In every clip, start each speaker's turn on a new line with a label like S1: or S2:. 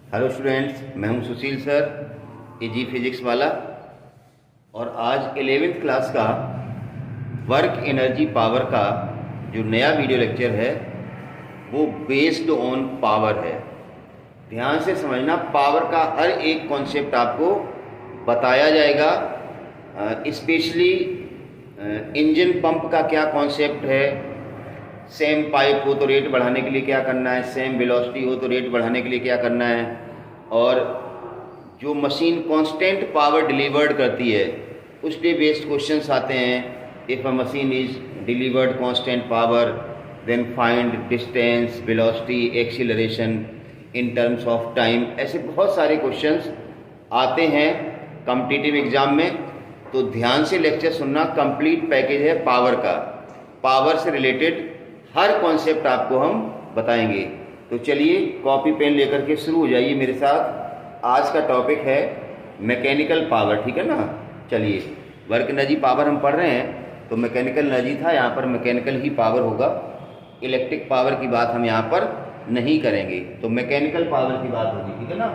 S1: Hello students, मैं हूं सुशील sir, एजी physics वाला। और आज 11वीं क्लास का वर्क एनर्जी पावर का जो नया वीडियो लेक्चर है वो बेस्ड ऑन पावर है। ध्यान से समझना, पावर का हर एक कॉन्सेप्ट आपको बताया जाएगा। स्पेशली इंजन पंप का क्या कॉन्सेप्ट है, सेम पाइप हो तो रेट बढ़ाने के लिए क्या करना है, सेम वेलोसिटी हो तो रेट बढ़ाने के लिए क्या करना है, और जो मशीन कांस्टेंट पावर डिलीवर्ड करती है उस पे बेस्ड क्वेश्चंस आते हैं। If a machine is delivered constant power then find distance, velocity, acceleration in terms of time. ऐसे बहुत सारे क्वेश्चंस आते हैं कॉम्पिटिटिव एग्जाम में, तो ध्यान से लेक्चर सुनना। कंप्लीट पैकेज है पावर का। पावर से रिलेटेड हर कॉन्सेप्ट आपको हम बताएंगे। तो चलिए कॉपी पेन लेकर के शुरू हो जाइए मेरे साथ। आज का टॉपिक है मैकेनिकल पावर, ठीक है ना। चलिए, वर्क एनर्जी पावर हम पढ़ रहे हैं तो मैकेनिकल एनर्जी था, यहाँ पर मैकेनिकल ही पावर होगा। इलेक्ट्रिक पावर की बात हम यहाँ पर नहीं करेंगे, तो मैकेनिकल पावर की बात होगी, ठीक है ना।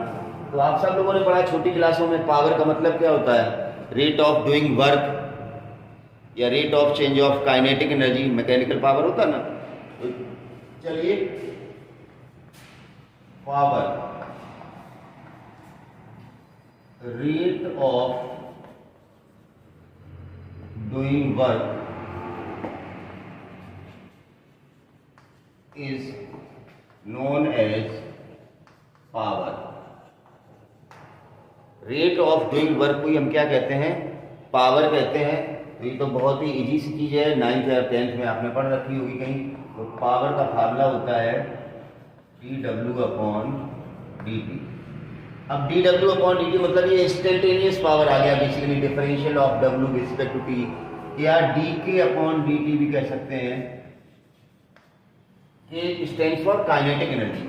S1: तो आप सब लोगों ने पढ़ा छोटी क्लासों में, पावर का मतलब क्या होता है, रेट ऑफ डूइंग वर्क या rate of change of kinetic energy, mechanical power होता है ना। तो चलिए, power rate of doing work is known as power. Rate of doing work को ही हम क्या कहते हैं, पावर कहते हैं। तो ये तो बहुत ही इजी सी चीज़ है, 9th या 10th में आपने पढ़ रखी होगी कहीं। तो पावर का फार्मूला होता है dW/dt। अब dW/dt मतलब ये इंस्टेंटेनियस पावर आ गया, basically differential of W with respect to T, या dK/dt भी कह सकते हैं। K stands for kinetic energy.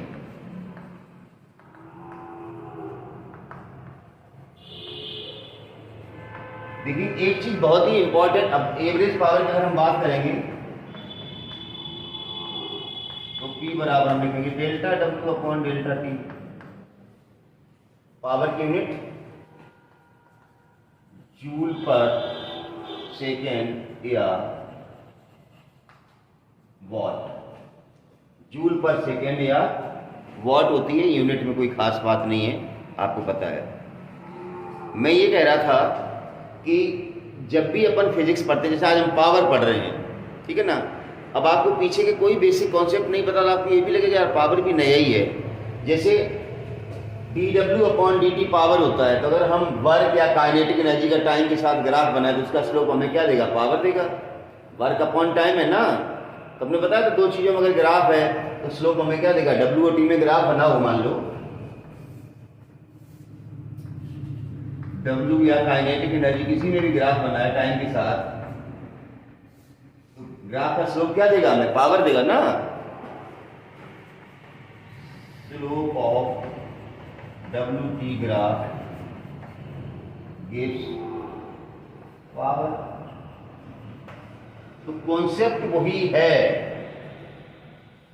S1: देखिए, एक चीज बहुत ही इंपॉर्टेंट, अब एवरेज पावर की अगर हम बात करेंगे तो P बराबर हम लिखेंगे ΔW/ΔT। पावर की यूनिट जूल पर सेकेंड या वॉट। जूल पर सेकेंड या वॉट होती है, यूनिट में कोई खास बात नहीं है, आपको पता है। मैं ये कह रहा था कि जब भी अपन फिजिक्स पढ़ते हैं, जैसे आज हम पावर पढ़ रहे हैं, ठीक है ना। अब आपको पीछे के कोई बेसिक कॉन्सेप्ट नहीं पता, आपको ये भी लगेगा यार पावर भी नया ही है। जैसे dW/dt पावर होता है, तो अगर हम वर्क या काइनेटिक एनर्जी का टाइम के साथ ग्राफ बनाए तो उसका स्लोप हमें क्या देगा, पावर देगा। वर्क अपॉन टाइम है ना, तो हमने बताया तो दो चीज़ों में अगर ग्राफ है तो स्लोप हमें क्या देगा। W और T में ग्राफ बना हो, मान लो W या काइनेटिक एनर्जी किसी में भी ग्राफ बनाया टाइम के साथ, तो ग्राफ का स्लोप क्या देगा हमें, पावर देगा ना। Slope of WT graph gives power. तो कॉन्सेप्ट वही है।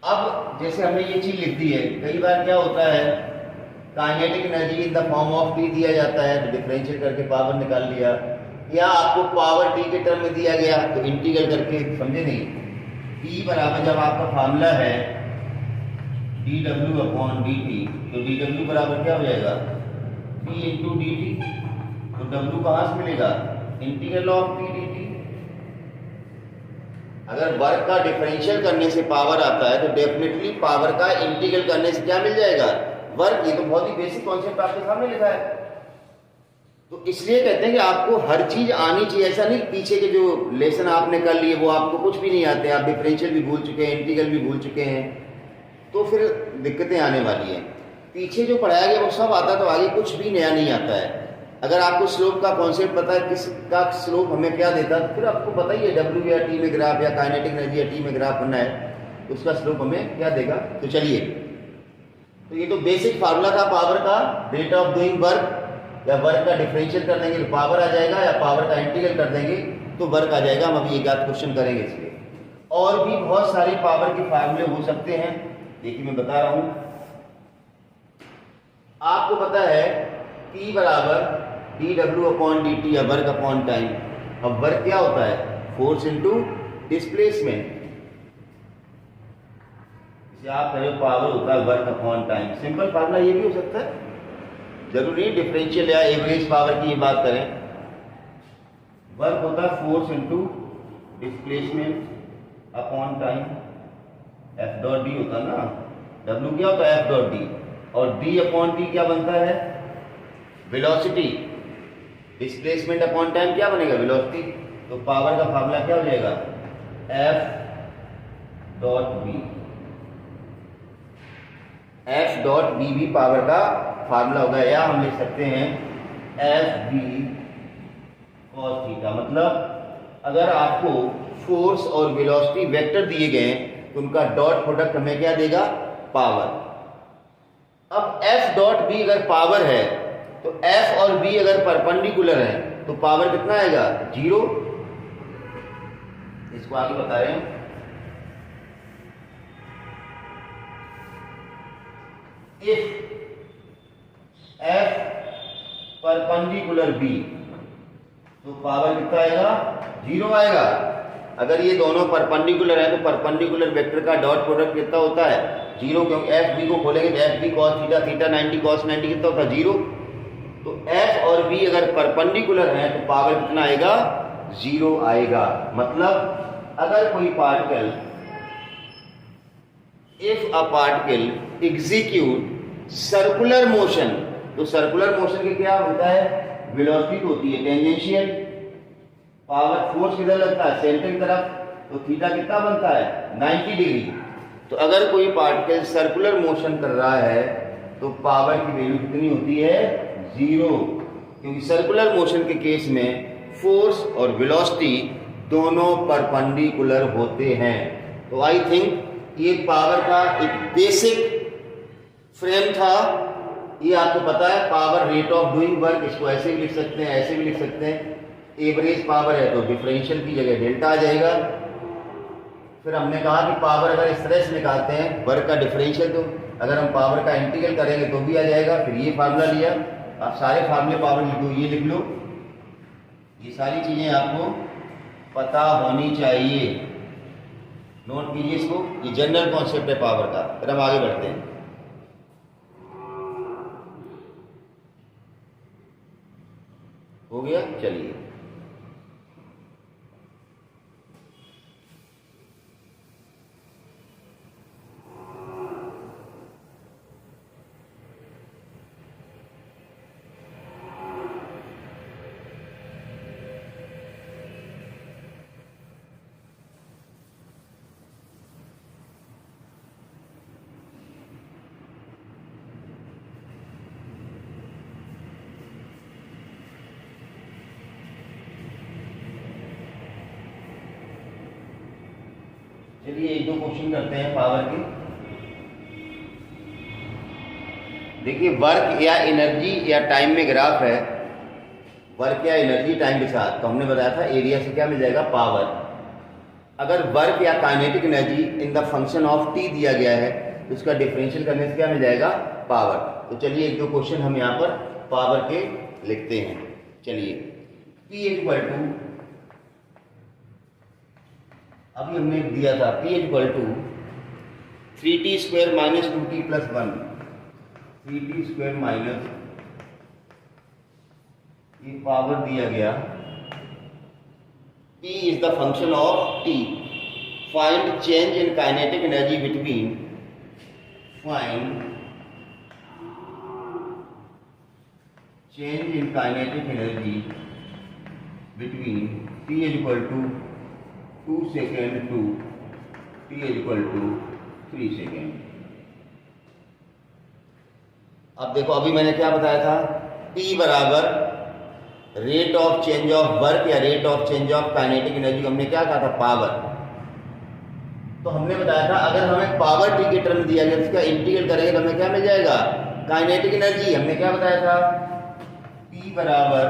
S1: अब जैसे हमने ये चीज लिख दी है, कई बार क्या होता है, kinetic energy in the form of T दिया जाता है तो डिफरेंशियल करके पावर निकाल लिया, या आपको पावर T के टर्म में दिया गया तो इंटीग्रल करके, समझे नहीं। T बराबर जब आपका फार्मूला है dW/dt, तो dW बराबर क्या हो जाएगा, T × dt। तो W कहाँ से मिलेगा, इंटीग्रल ऑफ T dt। अगर वर्क का डिफरेंशियल करने से पावर आता है तो डेफिनेटली पावर का इंटीग्रल करने से क्या मिल जाएगा, वर्क। ये तो बहुत ही बेसिक कॉन्सेप्ट आपके सामने लिखा है। तो इसलिए कहते हैं कि आपको हर चीज आनी चाहिए। ऐसा नहीं पीछे के जो लेसन आपने कर लिए वो आपको कुछ भी नहीं आते, आप डिफरेंशियल भी भूल चुके हैं, इंटीग्रल भी भूल चुके हैं, तो फिर दिक्कतें आने वाली हैं। पीछे जो पढ़ाया गया वो सब आता, तो आगे कुछ भी नया नहीं आता है। अगर आपको स्लोप का कॉन्सेप्ट पता है, किसका स्लोप हमें क्या देता, तो फिर आपको पता ही है W या T में ग्राफ या काइनेटिक एनर्जी या T में ग्राफ बनना है तो उसका स्लोप हमें क्या देगा। तो चलिए, तो ये तो बेसिक फार्मूला था पावर का, रेट ऑफ डूइंग वर्क, या वर्क का डिफरेंशियल कर देंगे तो पावर आ जाएगा, या पावर का इंटीग्रल कर देंगे तो वर्क आ जाएगा। हम अभी एक आध क्वेश्चन करेंगे इसलिए। और भी बहुत सारे पावर के फार्मूले हो सकते हैं, देखिए मैं बता रहा हूं। आपको पता है P बराबर dw अपॉन dt या वर्क अपॉन टाइम। अब वर्क क्या होता है? Force into displacement. इसे आप कह रहे हो पावर होता है work upon time. Simple formula ये भी हो सकता है, जरूरी नहीं डिफरेंशियल या एवरेज पावर की बात करें। वर्क होता है force into displacement upon time. F dot D होता है ना, डब्ल्यू क्या होता है? F dot D. और डी अपॉन टी क्या बनता है? वेलोसिटी। डिस्प्लेसमेंट अपॉन टाइम क्या बनेगा? वेलोसिटी। तो पावर का फार्मूला क्या हो जाएगा? F dot B. F dot B भी पावर का फार्मूला होगा, या हम लिख सकते हैं एफ बी कॉस थीटा। मतलब अगर आपको फोर्स और वेलोसिटी वेक्टर दिए गए तो उनका डॉट प्रोडक्ट हमें क्या देगा? पावर। अब एफ डॉट बी अगर पावर है तो एफ और बी अगर परपेंडिकुलर है तो पावर कितना आएगा? 0। इसको आगे बता रहे हैं। इफ एफ परपेंडिकुलर बी तो पावर कितना आएगा? 0 आएगा। अगर ये दोनों परपेंडिकुलर है तो परपेंडिकुलर वेक्टर का डॉट प्रोडक्ट कितना होता है? 0, क्योंकि एफ बी को खोलेंगे तो F B cos theta, theta 90 cos 90 कितना होता है? 0। तो एफ और बी अगर परपेंडिकुलर है तो पावर कितना आएगा? 0 आएगा। मतलब अगर कोई particle, if a particle execute circular motion, तो सर्कुलर मोशन के क्या होता है? वेलोसिटी होती है टेंजेंशियल। पावर फोर्स किधर लगता है? सेंटर की तरफ। तो थीटा कितना बनता है? 90 डिग्री। तो अगर कोई पार्टिकल सर्कुलर मोशन कर रहा है तो पावर की वैल्यू कितनी होती है? 0, क्योंकि सर्कुलर मोशन के केस में फोर्स और वेलोसिटी दोनों परपेंडिकुलर होते हैं। तो आई थिंक ये पावर का एक बेसिक फ्रेम था। ये आपको पता है power rate of doing work, इसको ऐसे भी लिख सकते हैं, ऐसे भी लिख सकते हैं। एवरेज पावर है तो डिफरेंशियल की जगह डेल्टा आ जाएगा। फिर हमने कहा कि पावर अगर इस तरह से निकालते हैं वर्क का डिफरेंशियल, तो अगर हम पावर का इंटीग्रल करेंगे तो भी आ जाएगा। फिर ये फार्मूला लिया। आप सारे फार्मूले पावर लिख लो, ये लिख लो। ये सारी चीजें आपको पता होनी चाहिए, नोट कीजिए इसको। ये जनरल कॉन्सेप्ट है पावर का। फिर हम आगे बढ़ते हैं। हो गया? चलिए। चलिए एक दो क्वेश्चन करते हैं पावर के। देखिए वर्क या एनर्जी या टाइम में ग्राफ है, वर्क या एनर्जी टाइम के साथ, तो हमने बताया था एरिया से क्या मिल जाएगा? पावर। अगर वर्क या kinetic energy in the function of T दिया गया है तो उसका डिफरेंशियल करने से क्या मिल जाएगा? पावर। तो चलिए एक दो क्वेश्चन हम यहाँ पर पावर के लिखते हैं। चलिए P इक्वल टू, अभी हमने दिया था P equal to 3t square minus 2t plus 1, 3t square minus, ये पावर दिया गया। P is the function of t। Find change in kinetic energy between, find change in kinetic energy between T is equal to 2 second to T is equal to 3 second. अब देखो अभी मैंने क्या बताया था? P बराबर rate of change of work या rate of change of kinetic energy, हमने क्या कहा था? पावर। तो हमने बताया था अगर हमें पावर टी के टर्म दिया गया इसका इंटीग्रल करेंगे तो हमें क्या मिल जाएगा? Kinetic energy. हमने क्या बताया था? P बराबर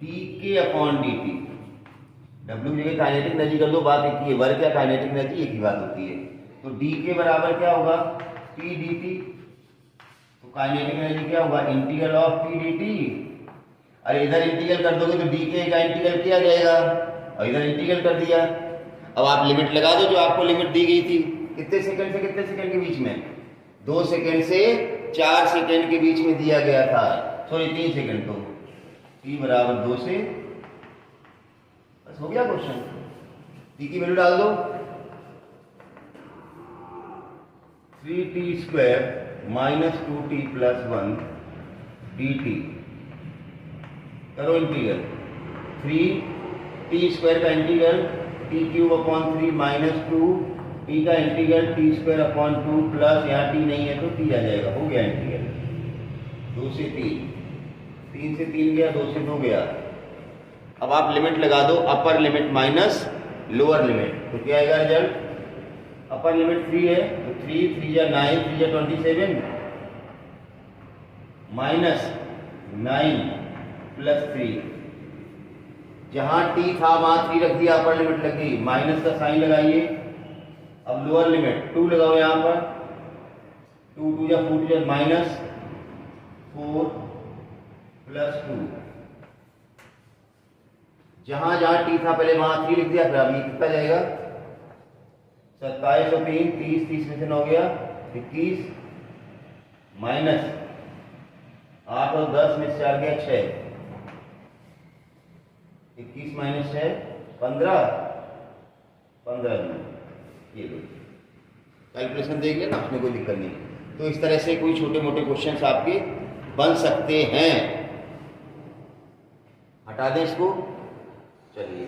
S1: dk अपॉन dt। W जगह काइनेटिक एनर्जी कर दो, बात एक ही है। वर्क या काइनेटिक एनर्जी एक ही बात होती है। तो dk बराबर क्या होगा? P dt। तो काइनेटिक एनर्जी क्या होगा, integral of P D T. अरे इधर इंटीग्रल कर दोगे तो डी के का इंटीग्रल किया जाएगा, और इधर इंटीग्रल कर दिया। अब आप लिमिट लगा दो जो आपको लिमिट दी गई थी, कितने सेकंड से कितने सेकंड के बीच में, 2 सेकंड से 4 सेकंड के बीच में दिया गया था, सॉरी 3 सेकंड। तो t बराबर 2 से, बस हो गया क्वेश्चन। t की वैल्यू डाल दो, 3t square minus 2t plus 1 dt। करो इंटीग्रल, 3t स्क्वायर का integral t cube upon 3 minus 2 t का integral t square upon 2 plus, यहाँ t नहीं है तो t आ जाएगा, हो गया इंटीग्रल। 2 से 3 से 3 गया, 2 से 2 गया। अब आप लिमिट लगा दो, upper limit minus lower limit, तो क्या आएगा रिजल्ट, अपर लिमिट 3 है तो 3 3 या 9 3 या 27 माइनस 9 प्लस 3, जहां t था वहां 3 रख दिया, अपर लिमिट लग गई, माइनस का साइन लगाइए। अब लोअर लिमिट 2 लगाओ यहां पर, 2 2 या 4 या माइनस 4 प्लस 2, जहां जहां t था पहले वहां 3 लिख दिया, फिर अब ये कितना जाएगा, 27 और 3 30, 30 में से 9 गया 21, माइनस 8 और 10 में से 4 गया 6, 21 माइनस 6 15, 15 में ये लो कैलकुलेशन देख लेना, उसमें कोई दिक्कत नहीं। तो इस तरह से कोई छोटे मोटे क्वेश्चंस आपके बन सकते हैं। हटा दें इसको, चलिए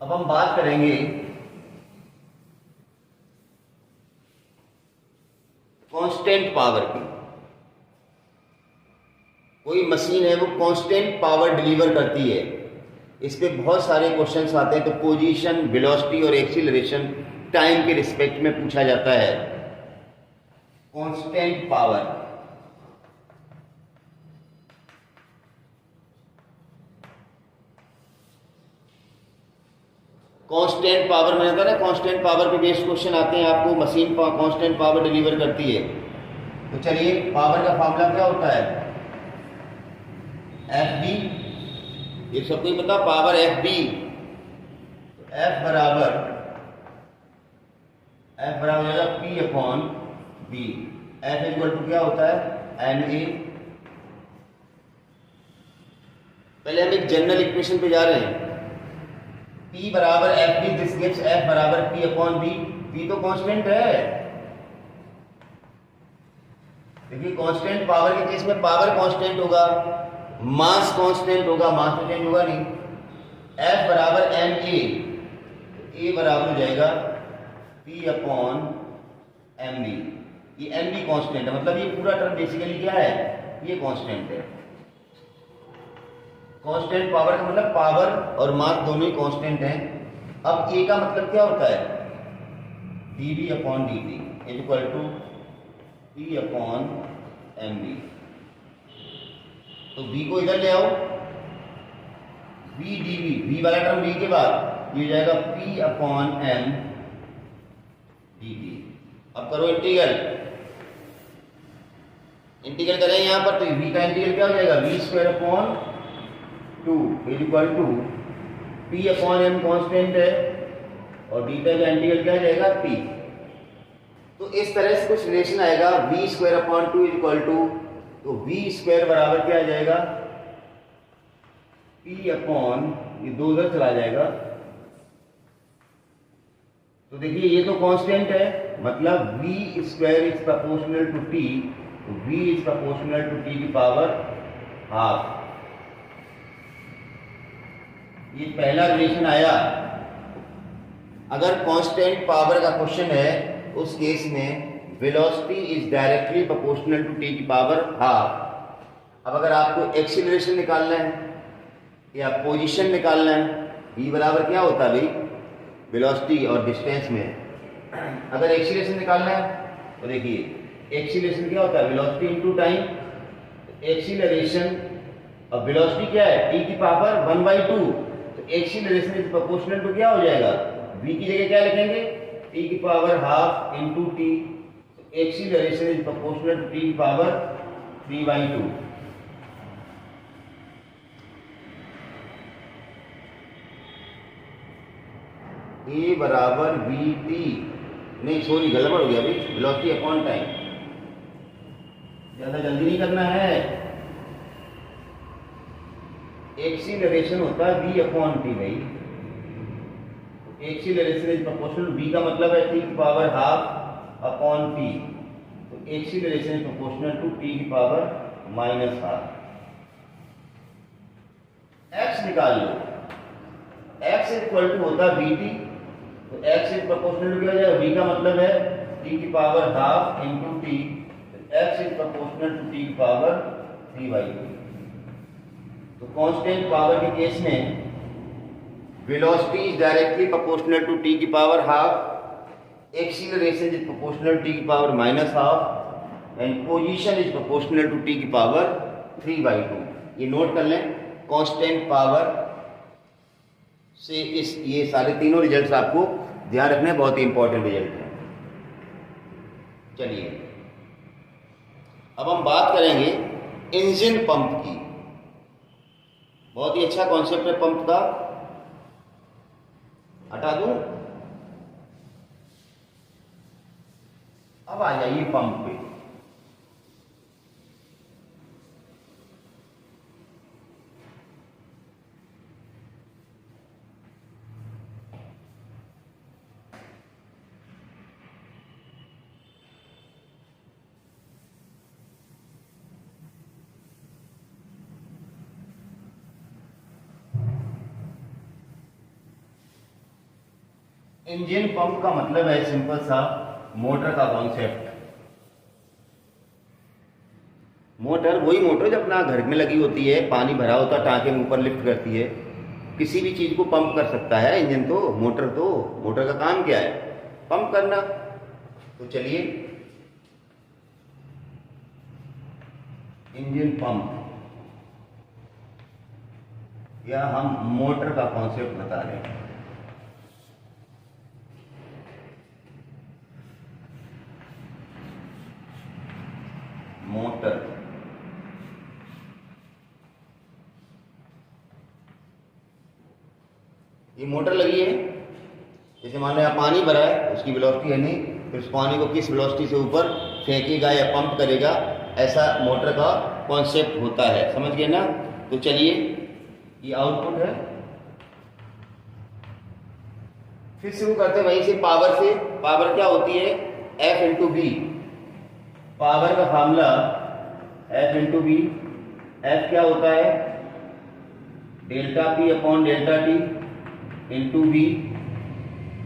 S1: अब हम बात करेंगे कांस्टेंट पावर की। कोई मशीन है वो कांस्टेंट पावर डिलीवर करती है, इस पे बहुत सारे क्वेश्चंस आते हैं। तो पोजीशन, वेलोसिटी और एक्सीलरेशन टाइम के रिस्पेक्ट में पूछा जाता है। कांस्टेंट पावर, कांस्टेंट पावर मैंने कहा ना, कांस्टेंट पावर पे बेस्ड क्वेश्चन आते हैं आपको, मशीन कांस्टेंट पावर डिलीवर करती है। तो चलिए, पावर का फॉर्मूला क्या होता है, एफ बी, ये सबको ही पता, पावर एफ बी। एफ बराबर जाएगा P upon B. F equal to क्या होता है, एन ए। पहले हम एक जनरल इक्वेशन पे जा रहे हैं, P बराबर F B, this gives F बराबर पी अपॉन बी। पी तो कांस्टेंट है, देखिए कांस्टेंट पावर के केस में पावर कांस्टेंट होगा, मास कांस्टेंट होगा, मास तो चेंज होगा नहीं। एफ बराबर एम ए, ए बराबर हो जाएगा पी अपॉन एम बी। ये एम बी कांस्टेंट है, मतलब ये पूरा टर्म बेसिकली क्या है, ये कांस्टेंट है। कांस्टेंट पावर का मतलब पावर और मास दोनों ही कांस्टेंट हैं। अब ए का मतलब क्या होता है, D B upon D T equal to P upon M B. तो बी को इधर ले आओ, बी डी बी, बी वाला टर्म बी के बाद ये जाएगा P upon M D T. अब करो इंटीग्रल, इंटीग्रल करें यहां पर, तो v का इंटीग्रल क्या हो जाएगा, V square upon 2 equal to P upon M constant है, और डीटा का इंटीग्रल क्या जाएगा, p। तो इस तरह से कुछ रिलेशन आएगा, V square upon 2 equal to, तो वी स्क्वायर बराबर क्या आ जाएगा, p अपॉन, ये 2 उधर चला जाएगा। तो देखिए ये तो कांस्टेंट है, मतलब v square is proportional to t, तो v is proportional to t की पावर हाफ। ये पहला रिलेशन आया। अगर कांस्टेंट पावर का क्वेश्चन है, उस केस में velocity is directly proportional to T की पावर हाफ। अब अगर आपको एक्सीलरेशन निकालना है या पोजीशन निकालना है, v बराबर क्या होता है भाई, वेलोसिटी और डिस्टेंस में। अगर एक्सीलरेशन निकालना है तो देखिए एक्सीलरेशन क्या होता है, वेलोसिटी इनटू टाइम। एक्सीलरेशन अब वेलोसिटी क्या है, टी की पावर 1/2, तो एक्सीलरेशन इज प्रोपोर्शनल टू क्या हो जाएगा, v की जगह क्या लिखेंगे, टी की power half into T, acceleration is proportional to T की पावर 3/2। ए बराबर वी टी, नहीं सॉरी गड़बड़ हो गया अभी, वेलोसिटी अपॉन टाइम, ज्यादा जल्दी नहीं करना है। एक्सीलरेशन होता है v अपॉन टी भाई, एक्सीलरेशन इज प्रोपोर्शनल, v का मतलब है टी की पावर हाफ अपॉन टी, तो acceleration is proportional to T की पावर -12। x निकाल लो, x इक्वल टू होता है वी टी, तो x इज प्रोपोर्शनल टू क्या हो जाएगा, v का मतलब है t की power half into T, x is proportional to T की पावर 3/2। तो कांस्टेंट पावर के केस में velocity is directly proportional to T की power half, acceleration is proportional to T की power -12 and position is proportional to T की power 3/2। ये note कर लें, कांस्टेंट पावर से इस ये सारे तीनों रिजल्ट्स आपको ध्यान रखने, बहुत ही इंपॉर्टेंट रिजल्ट हैं। चलिए अब हम बात करेंगे इंजन पंप की। बहुत ही अच्छा कॉन्सेप्ट है पंप का, हटा दूं। अब आ जाइए पंप पे। इंजन पंप का मतलब है सिंपल सा मोटर का कॉन्सेप्ट। मोटर वही मोटर जो अपना घर में लगी होती है, पानी भरा होता है, टांके में ऊपर लिफ्ट करती है, किसी भी चीज को पंप कर सकता है इंजन। तो मोटर का काम क्या है, पंप करना। तो चलिए इंजन पंप या हम मोटर का कॉन्सेप्ट बता रहे हैं। मोटर ये मोटर लगी है, जैसे मान लो यहाँ पानी भरा है, उसकी वेलोसिटी है नहीं, फिर उस पानी को किस वेलोसिटी से ऊपर फेंकेगा या पंप करेगा, ऐसा मोटर का कॉन्सेप्ट होता है। समझ गए ना। तो चलिए ये आउटपुट है, फिर शुरू करते हैं वहीं से पावर से। पावर क्या होती है, F इंटू बी। पावर का formula F into v. F क्या होता है, delta p upon delta t into v.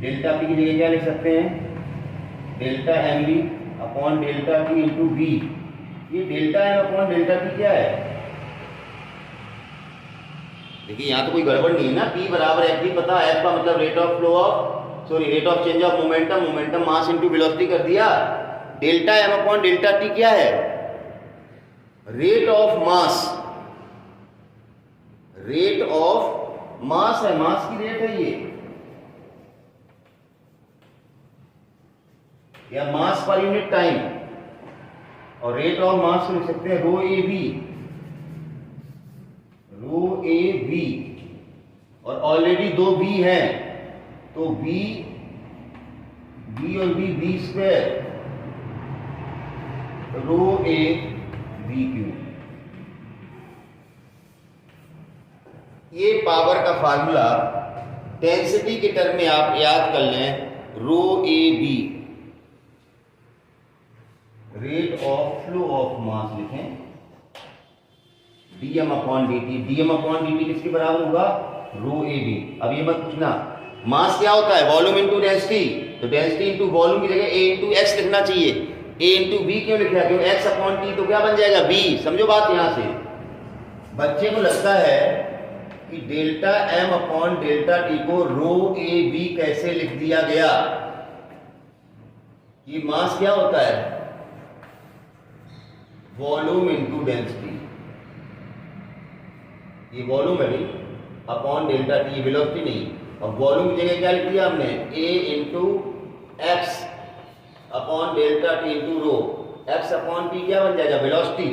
S1: Delta P की जगह क्या लिख सकते हैं, delta M v upon delta t into v. ये delta M upon delta t क्या है, देखिए यहाँ तो कोई गड़बड़ नहीं है ना। P बराबर एफ बी पता, F का मतलब rate of flow of rate of change of momentum, momentum mass into velocity कर दिया। Delta M upon delta t क्या है, rate of mass. Rate of mass है, मास की रेट है ये, या मास पर यूनिट टाइम। और रेट ऑफ मास को लिख सकते हैं rho A v, rho A B. और ऑलरेडी दो बी है, तो बी और बी स्क्वायर रो ए बी क्यू। ये पावर का फार्मूला डेंसिटी के टर्म में आप याद कर लें, rho A v, rate of flow of mass लिखें, d m upon D t. D m upon D t किसके बराबर होगा, रो ए बी। अब ये मत पूछना मास क्या होता है, वॉल्यूम इंटू डेंसिटी, तो डेंसिटी इंटू वॉल्यूम की जगह ए इंटू एक्स लिखना चाहिए। ए इंटू बी क्यों लिखा, क्यों एक्स अपॉन टी, तो क्या बन जाएगा बी। समझो बात यहां से। बच्चे को लगता है कि delta M upon delta T को रो ए बी कैसे लिख दिया गया। ये मास क्या होता है, वॉल्यूम इंटू डेंसिटी। ये वॉल्यूम है भाई, अपॉन डेल्टा टी, वेलोसिटी नहीं। अब वॉल्यूम की जगह क्या लिख दिया हमने, a into x upon delta t into rho. X upon t क्या बन जाएगा, वेलोसिटी।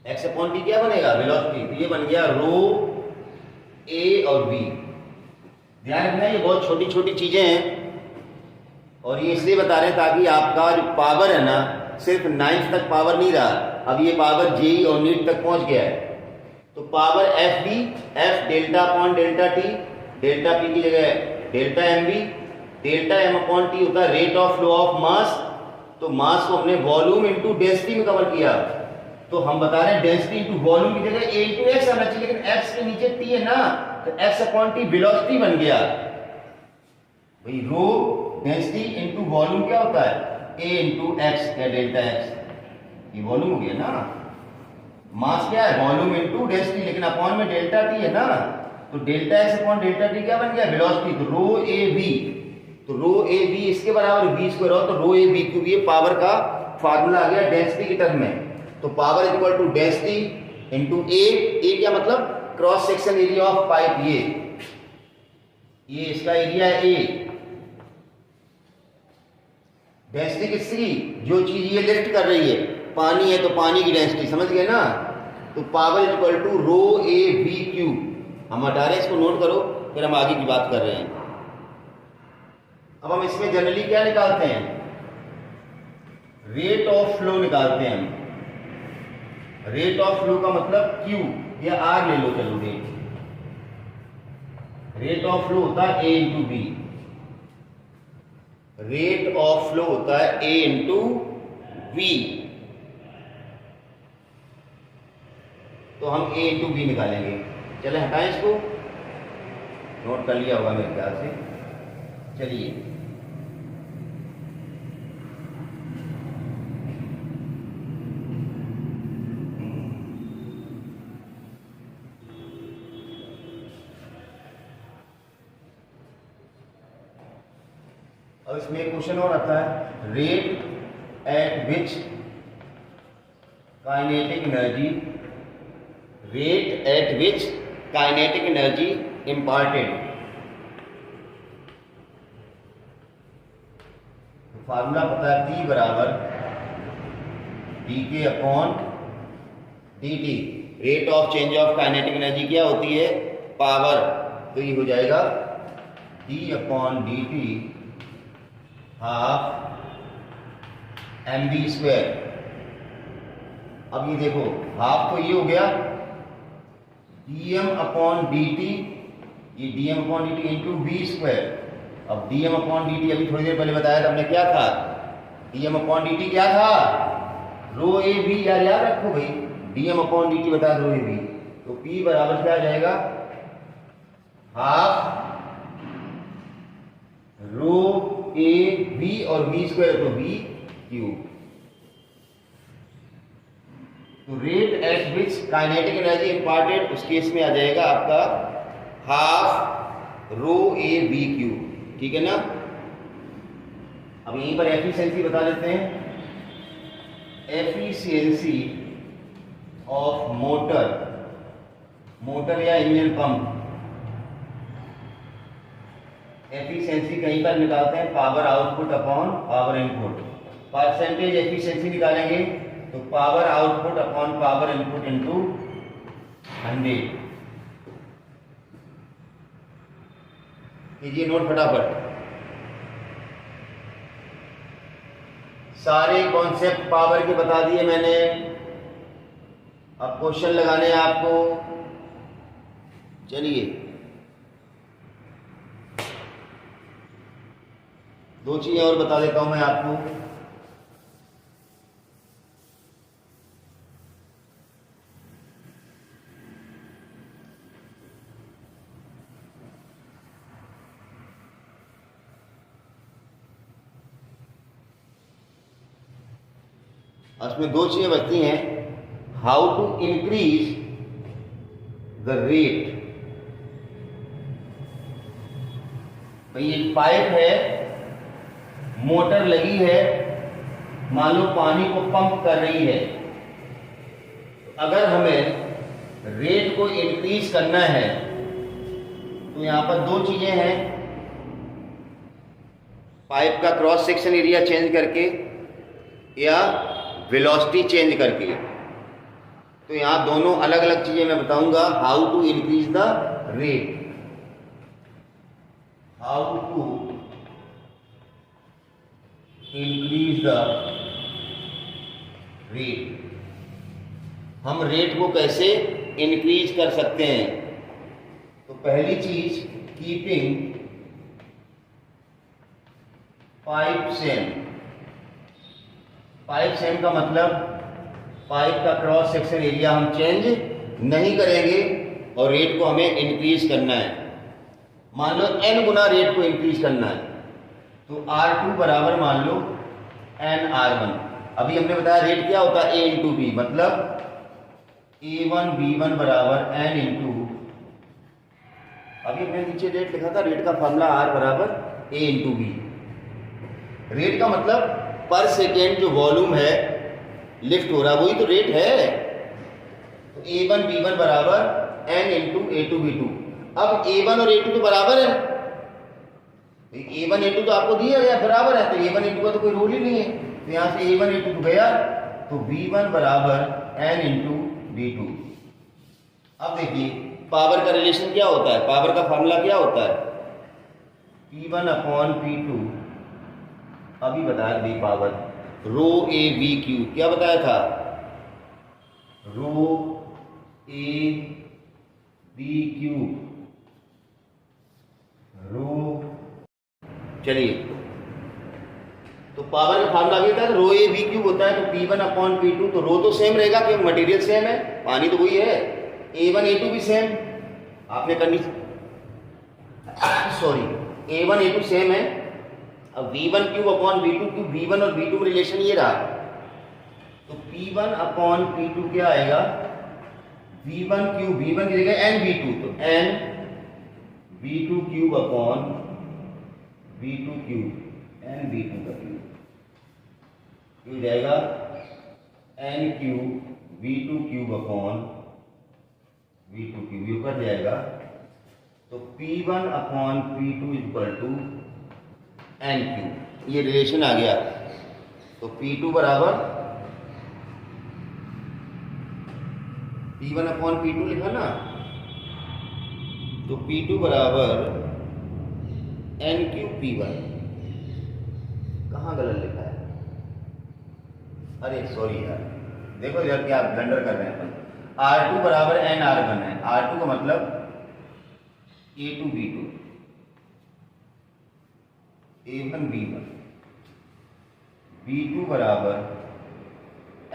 S1: एक्स अपॉन टी क्या बनेगा, वेलोसिटी। तो ये बन गया रो ए और बी। ध्यान रखना ये बहुत छोटी छोटी चीजें हैं, और ये इसलिए बता रहे हैं ताकि आपका जो पावर है ना, सिर्फ 9th तक पावर नहीं रहा, अब ये पावर जेई और नीट तक पहुंच गया है। तो power F B, F delta upon delta T, delta P की जगह delta M B, delta M upon T होता है rate of flow of mass. तो मास को हमने वॉल्यूम इंटू डेंसिटी में कवर किया, तो हम बता रहे हैं डेंसिटी इंटू वॉल्यूम की जगह ए इंटू एक्स आना चाहिए, लेकिन एक्स के नीचे टी है ना, तो एक्स अपॉन टी वेलोसिटी बन गया भाई। रो डेंसिटी इंटू वॉल्यूम क्या होता है, ए इंटू एक्स या डेल्टा एक्स, ये वॉल्यूम हो गया ना। मास क्या है, वॉल्यूम इंटू डेंसिटी, लेकिन अपॉन में डेल्टा टी है ना, तो delta x upon delta t क्या बन गया, वेलोसिटी। तो रो ए बी, तो रो ए बी इसके बराबर बी स्क्वायर हो, तो रो ए बी, क्योंकि ये पावर का फार्मूला आ गया डेंसिटी की टर्म में। तो power equal to density into a क्या मतलब, cross section area of pipe. ये इसका एरिया है ए। डेंसिटी किसकी, जो चीज ये लिफ्ट कर रही है, पानी है तो पानी की डेंसिटी, समझ गए ना। तो power equal to rho A B Q. हम हटा रहे हैं, इसको नोट करो, फिर हम आगे की बात कर रहे हैं। अब हम इसमें जनरली क्या निकालते हैं, रेट ऑफ फ्लो निकालते हैं हम। रेट ऑफ फ्लो का मतलब क्यू या आर ले लो, चलो रेट ऑफ फ्लो होता है a into v. Rate of flow होता है ए इंटू बी, तो हम ए इंटू बी निकालेंगे। चले हटाएं इसको, नोट कर लिया होगा मेरे ख्याल से। चलिए अब इसमें एक क्वेश्चन और आता है, rate at which kinetic energy, rate at which kinetic energy imparted. तो फार्मूला पता है, P बराबर d k upon D t. Rate of change of kinetic energy क्या होती है, पावर। तो ये हो जाएगा d upon D t half m v square. अब ये देखो, हाफ तो ये हो गया d M upon D t, ये d M upon D t into v square. अब D M upon D T अभी थोड़ी देर पहले बताया था हमने, क्या था, D M upon D T क्या था, रो ए बी। यार याद रखो भाई, D M upon D T बता रो ए बी। तो पी बराबर क्या आ जाएगा, हाफ रो ए बी और बी स्क्वायर, तो बी क्यूब। तो rate at which kinetic energy imparted, उस केस में आ जाएगा आपका हाफ रो ए बी क्यूब, ठीक है ना। अब यहीं पर एफिशिएंसी बता देते हैं, एफिशिएंसी ऑफ मोटर या इंजन पंप। एफिशिएंसी कहीं पर निकालते हैं, power output upon power input. Percentage efficiency निकालेंगे तो power output upon power input into 100। कीजिए नोट फटाफट, सारे कॉन्सेप्ट पावर के बता दिए मैंने। अब क्वेश्चन लगाने हैं आपको। चलिए दो चीजें और बता देता हूं मैं आपको। उसमें दो चीजें बचती हैं, how to increase the rate. भाई एक पाइप है, मोटर लगी है, मान लो पानी को पंप कर रही है। तो अगर हमें रेट को इंक्रीज करना है तो यहां पर दो चीजें हैं, पाइप का क्रॉस सेक्शन एरिया चेंज करके या वेलोसिटी चेंज करके। तो यहां दोनों अलग अलग चीजें मैं बताऊंगा, how to increase the rate, how to increase the rate, हम रेट को कैसे इंक्रीज कर सकते हैं। तो पहली चीज, keeping pipe same. Pipe same का मतलब पाइप का क्रॉस सेक्शन एरिया हम चेंज नहीं करेंगे और रेट को हमें इंक्रीज करना है। मान लो n गुना रेट को इंक्रीज करना है तो R2 बराबर मान लो n R1। अभी हमने बताया रेट क्या होता है, A इंटू बी, मतलब A1 B1 बराबर n इंटू, अभी हमने नीचे रेट लिखा था, रेट का फॉर्मूला R बराबर A इंटू बी। रेट का मतलब पर सेकेंड जो वॉल्यूम है लिफ्ट हो रहा है वही तो रेट है। तो A1 B1 बराबर n इंटू A2 B2। अब A1 और A2 तो बराबर है, A1 A2 तो आपको दिया गया बराबर है, तो A1 A2 का तो कोई रोल ही नहीं है। तो यहां से A1 A2 तो गया, तो B1 बराबर n इंटू B2। अब देखिए पावर का रिलेशन क्या होता है, पावर का फॉर्मूला क्या होता है, P1 अपॉन P2। अभी बताया the power rho A V Q, क्या बताया था, रो ए वी क्यू, रो, चलिए तो पावर का फार्मूला भी था, रो ए वी क्यूब होता है, तो P1 अपॉन P2। तो रो तो सेम रहेगा क्योंकि मटेरियल सेम है, पानी तो वही है, A1 A2 भी सेम, आपने करनी, सॉरी A1 A2 सेम है। अब V1 cube upon V2 cube, V1 और V2 में रिलेशन ये रहा, तो P1 अपॉन P2 क्या आएगा, V1 क्यूब, V1 की जगह n V2, तो n V2 cube upon V2 cube, n V2 का क्यूब, हो जाएगा n cube V2 cube upon V2 cube, ये कट जाएगा। तो P1 upon P2 equal to n cube, ये रिलेशन आ गया। तो P2 बराबर P1 अपॉन P2 लिखा ना, तो P2 बराबर n क्यूब P1, कहाँ गलत लिखा है, अरे सॉरी यार, देखो यार क्या ब्लंडर कर रहे हैं अपन। R2 बराबर n R1 है, R2 का मतलब A2 B2, A1 B1, B2 बराबर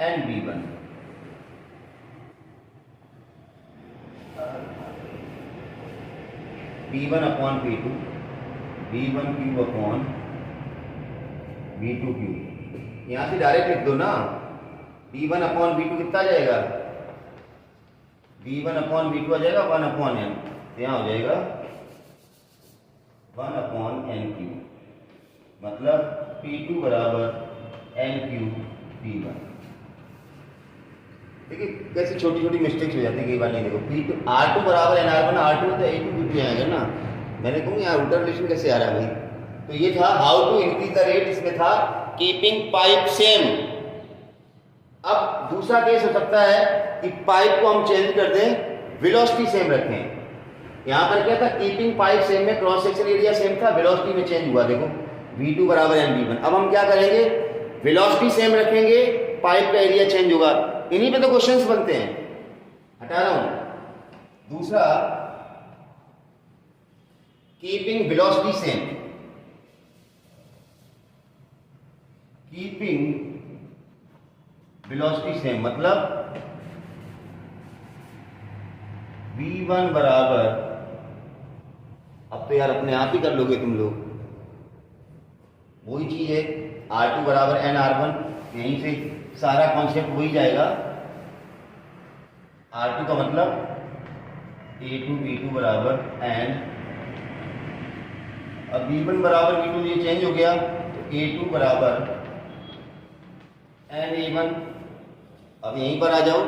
S1: n B1, P1 upon P2, B1 cube upon B2 cube, यहां से डायरेक्ट लिख दो ना, B1 अपॉन B2 कितना आ जाएगा, B1 अपॉन B2 आ जाएगा 1 अपॉन n, यहां हो जाएगा 1 अपॉन n क्यूब, मतलब P2 बराबर n क्यूब P1। देखिए कैसे छोटी छोटी मिस्टेक्स हो जाती है कई बार, नहीं देखो P2 R2 बराबर n R1, R2 तो A2 B2 आएगा ना, मैंने कहूँ यहाँ उल्टा रिलेशन कैसे आ रहा है भाई। तो ये था how to increase the rate, इसमें था कीपिंग पाइप सेम। अब दूसरा केस हो सकता है कि पाइप को हम चेंज कर दें, वेलोसिटी सेम रखें। यहां पर क्या था, कीपिंग पाइप सेम में क्रॉस सेक्शन एरिया सेम था, वेलोसिटी में चेंज हुआ, देखो V2 बराबर n V1। अब हम क्या करेंगे, वेलोसिटी सेम रखेंगे, पाइप का एरिया चेंज होगा। इन्हीं पे तो क्वेश्चंस बनते हैं, हटा रहा हूं। दूसरा, keeping velocity same, keeping velocity same मतलब V1 बराबर, अब तो यार अपने आप ही कर लोगे तुम लोग, वही चीज है, R2 बराबर n R1, यहीं से सारा कॉन्सेप्ट वही जाएगा। R2 का मतलब A2 B2 बराबर n, अब B1 बराबर B2 ये चेंज हो गया, तो A2 बराबर n A1। अब यहीं पर आ जाओ,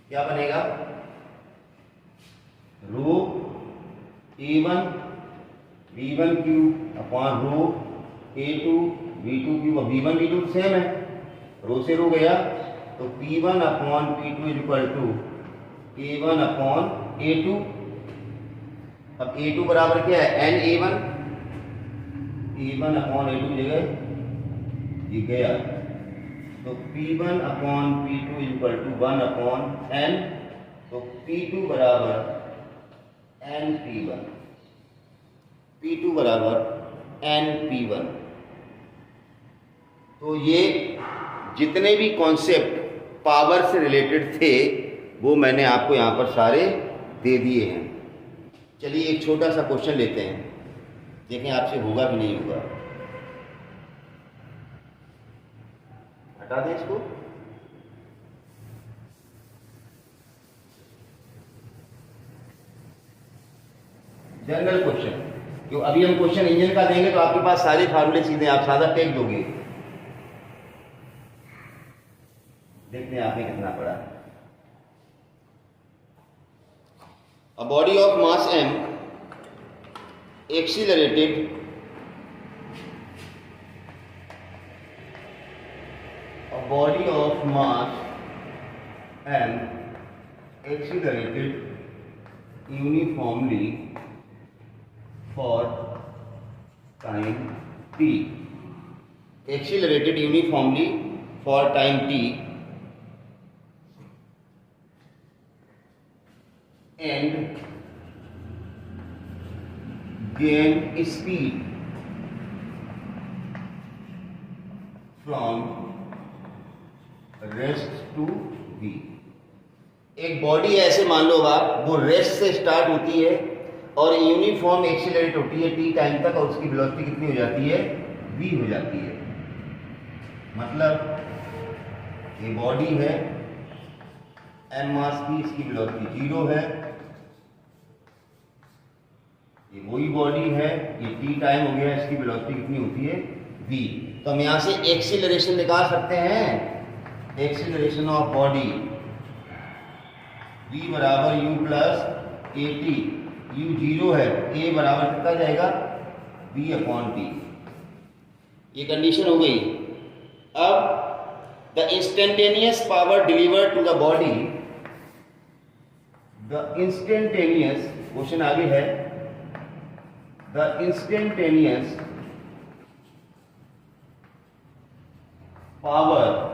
S1: क्या बनेगा, rho A1 V1 cube upon rho A2 V2 cube. V1 V2 same है, रो से रो गया तो P1 upon P2 is equal to A1 upon A2। अब A2 बराबर क्या है, n A1, A1 upon A2 की जगह ये गया तो P1 upon P2 is equal to 1 upon n, तो P2 बराबर n P1, P2 बराबर n P1। तो ये जितने भी कॉन्सेप्ट पावर से रिलेटेड थे वो मैंने आपको यहाँ पर सारे दे दिए हैं। चलिए एक छोटा सा क्वेश्चन लेते हैं, देखें आपसे होगा कि नहीं होगा। हटा दें इसको। जनरल क्वेश्चन, क्यों अभी हम क्वेश्चन इंजन का देंगे तो आपके पास सारे फार्मूले सीधे, आप सादा टेक दोगे। देखते हैं आपने कितना पढ़ा। A body of mass m accelerated uniformly for time t, accelerated uniformly for time t and gain speed from rest to v। एक बॉडी ऐसे मान लो आप, वो रेस्ट से स्टार्ट होती है और यूनिफॉर्म एक्सीलरेट होती है t टाइम तक, और उसकी वेलोसिटी कितनी हो जाती है, v हो जाती है। मतलब ये बॉडी है m मास की, इसकी वेलोसिटी 0 है, ये वही बॉडी है, ये t टाइम हो गया, इसकी वेलोसिटी कितनी होती है, v। तो हम यहां से एक्सीलरेशन निकाल सकते हैं, एक्सीलरेशन ऑफ बॉडी v बराबर u plus a t, u 0 है, a बराबर कितना जाएगा, v अपॉन टी। ये कंडीशन हो गई। अब the instantaneous power delivered to the body, the instantaneous, question आगे है, the instantaneous power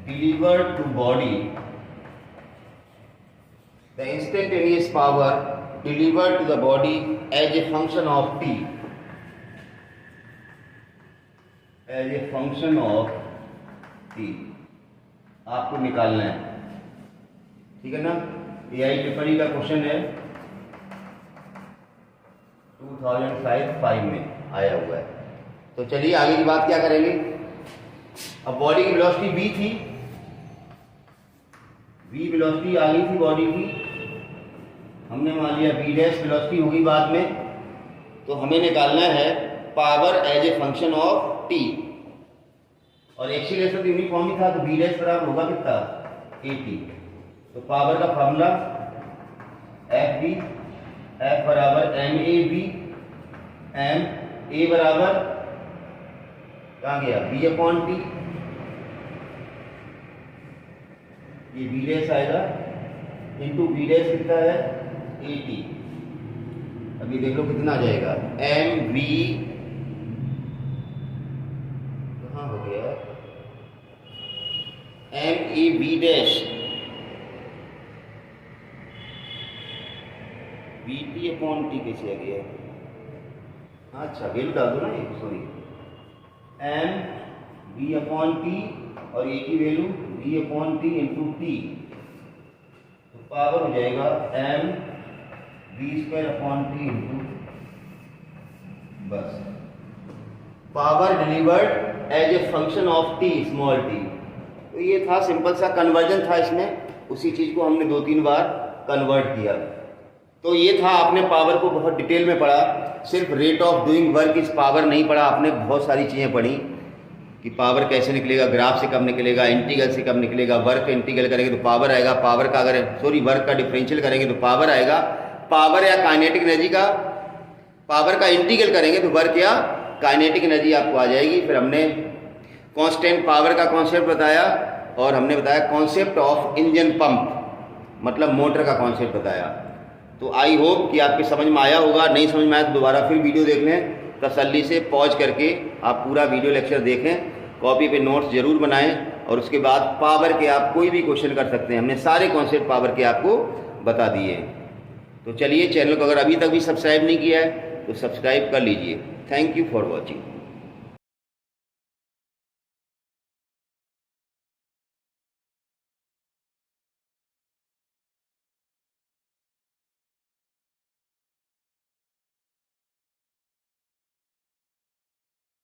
S1: delivered to body, the instantaneous power delivered to the body as a function of t, as a function of t आपको निकालना है, ठीक है ना। AI triple का question है, 2005 में आया हुआ है। तो चलिए आगे की बात क्या करेंगे। अब बॉडी की वेलोसिटी v थी, v वेलोसिटी आ गई थी बॉडी की, हमने मान लिया v डैश वेलोसिटी होगी बाद में, तो हमें निकालना है power as a function of t, और एक्सीलरेशन तो यूनिफॉर्म ही था, तो v डैश बराबर होगा कितना, at। तो पावर का फॉर्मूला f v, f बराबर m a v, m a बराबर कहाँ गया, v अपॉन टी, ये v डैश आएगा इंटू v डैश कितना है, ए टी। अभी देख लो कितना आ जाएगा, एम वी कहाँ हो गया, m a v dash v t upon t कैसे आ गया, अच्छा वैल्यू डाल दो ना, ये sorry, m v upon t और ए की value v upon t into t, तो पावर हो जाएगा m v square upon t into, बस power delivered as a function of t small t. तो ये था सिंपल सा कन्वर्जन था इसमें, उसी चीज को हमने 2-3 बार कन्वर्ट किया। तो ये था, आपने पावर को बहुत डिटेल में पढ़ा, सिर्फ rate of doing work is power नहीं पढ़ा, आपने बहुत सारी चीजें पढ़ी कि पावर कैसे निकलेगा, ग्राफ से कब निकलेगा, इंटीग्रल से कब निकलेगा, वर्क इंटीग्रल करेंगे तो पावर आएगा, पावर का अगर वर्क का डिफरेंशियल करेंगे तो पावर आएगा, पावर या काइनेटिक एनर्जी का पावर का इंटीग्रल करेंगे तो वर्क या काइनेटिक एनर्जी आपको आ जाएगी। फिर हमने कांस्टेंट पावर का कॉन्सेप्ट बताया और हमने बताया कॉन्सेप्ट ऑफ इंजन पंप, मतलब मोटर का कॉन्सेप्ट बताया। तो आई होप कि आपके समझ में आया होगा। नहीं समझ में आया तो दोबारा फिर वीडियो देख लें, तसल्ली से पॉज करके आप पूरा वीडियो लेक्चर देखें, कॉपी पे नोट्स जरूर बनाएं और उसके बाद पावर के आप कोई भी क्वेश्चन कर सकते हैं। हमने सारे कॉन्सेप्ट पावर के आपको बता दिए। तो चलिए, चैनल को अगर अभी तक भी सब्सक्राइब नहीं किया है तो सब्सक्राइब कर लीजिए। Thank you for watching.